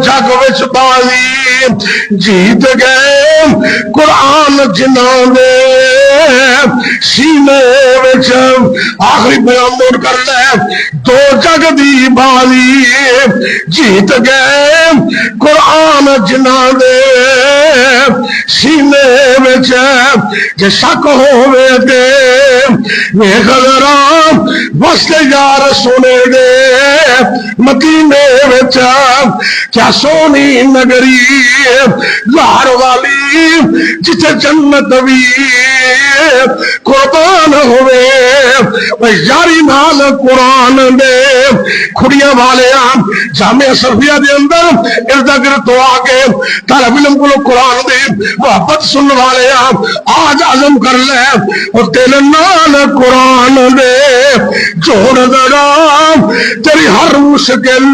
جگ وچ بازی جیت گئے قرآن جنہاں دے سینے وچ آخری بیان نوٹ کر لے دو جگ دی بازی جیت گئے قرآن جنہاں دے سینے وچ جے شک ہووے تے ویکھ ذرا وستے یار سونے دے مدینے وچ کیا سونی نگری لاہور والی جتھے جنت وی قربان ہوئے یاری نال قرآن دے کھڑیاں والے جامعہ صرفیہ دے اندر ارد گرد تو آگے طالب علم کو قرآن دے محبت سن والے آج عزم کر لے اور تیرے نال قرآن دے جوڑ دڑا تیری ہر مشکل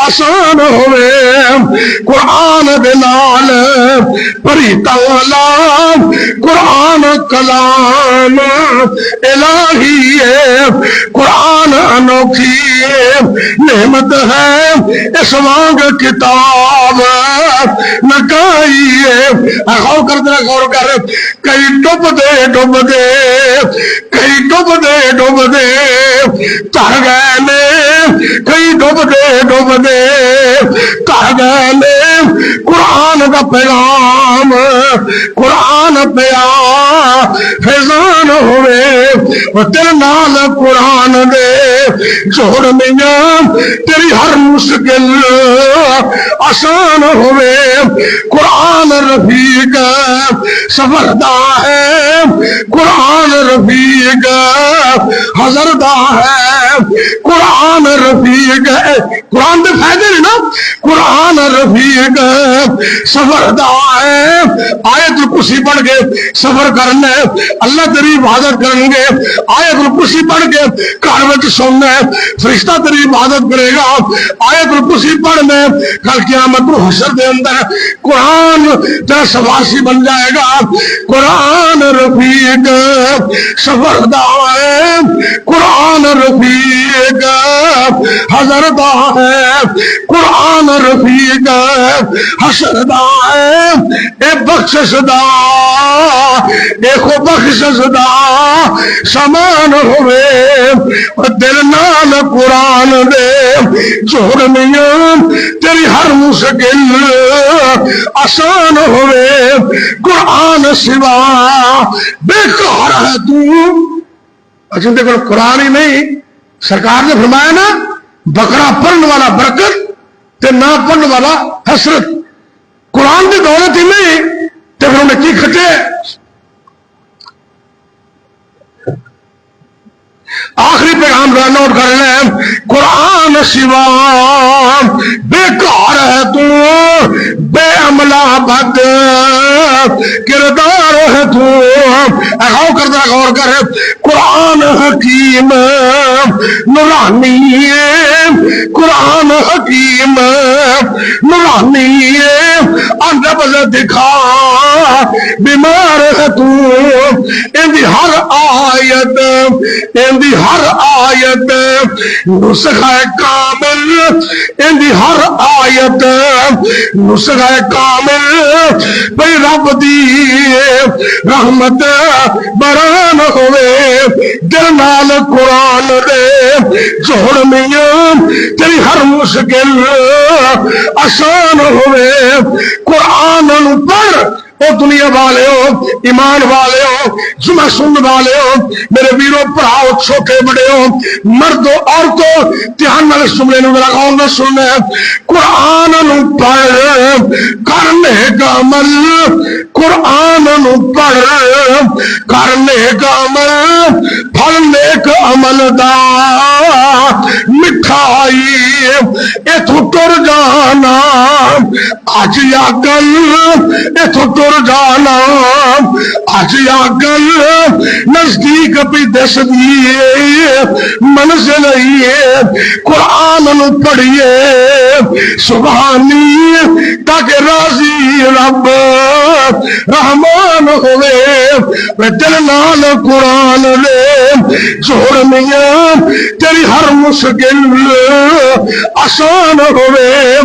آسان ہوئے قرآن دے نال پری تعالی قرآن کلام الہی ہے قرآن انوکھی نعمت ہے اس وانگ کتاب نکائی ہے غور کر دے غور کر کئی ڈوب دے کئی ڈوب دے تر گئے نے کئی ڈوب دے تر گئے نے قرآن کا پیغام قرآن پیا فیضان ہوئے تیرے نال قرآن دے جوڑ میاں تیری ہر مشکل آسان ہوئے قرآن رفیق سفر دا ہے قرآن رفیق حضر دا ہے قرآن رفیق قرآن دے فائدے نا قرآن رفیق سفر دا ہے آیت الکرسی پڑھ کے سفر کرنا ہے اللہ تیری عبادت کریں گے آیت الکرسی پڑھ کے گھر میں سننا ہے فرشتہ تیری عبادت کرے گا آیت الکرسی پڑھنا ہے کل قیامت حشر دے اندر قرآن تیرا سفارشی بن جائے گا قرآن رفیق سفر دا ہے قرآن رفیق حضر دا ہے قرآن رفیق حشر دا ہے اے بخشش دا اے خو بخشش دا سامان ہوئے دل نال قرآن دے جوڑ میاں تیری ہر مشکل آسان ہوئے قرآن سوا بیکار ہے تو اچھا دیکھو قرآن ہی نہیں سرکار نے فرمایا نا بکرا پڑھنے والا برکت تے نہ پڑھنے والا حسرت قرآن کی دولت ہی نہیں تے پھر انہیں کی کھٹے آخری پیغام نوٹ کر لیں قرآن سوا بیکار ہے تو بے عملہ بد کردار ہے تو غور کر دے غور کر قرآن حکیم نورانی قرآن حکیم نورانی اندر بل دکھا بیمار ہے تو ان دی ہر آیت ان دی ہر آیت نسخہ کامل ان دی ہر آیت نسخہ کامل بھئی رب دی رحمت بران ہوئے دل نال قرآن دے جوڑ میاں تیری ہر مشکل آسان ہوئے قرآن پڑھ او دنیا والے ہو ایمان والے ہو جمعہ سن والے ہو میرے ویروں پڑھاؤ چھوٹے بڑے ہو مردوں عورتوں دھیان نال سننے نو ذرا غور نال سننا قرآن نو پڑھ کرنے کا عمل قرآن نو پڑھ کرنے کا عمل پھل نیک عمل دا مٹھائی ایتھوں ٹر جانا اج یا کل ایتھوں ٹر جانا اج یا کل نزدیک پہ دس دیے منزل قرآن نو پڑھیے سبحانی تاکہ راضی رب رحمان ہوئے دل نال قرآن لے جوڑ میاں تیری ہر مشکل آسان ہوئے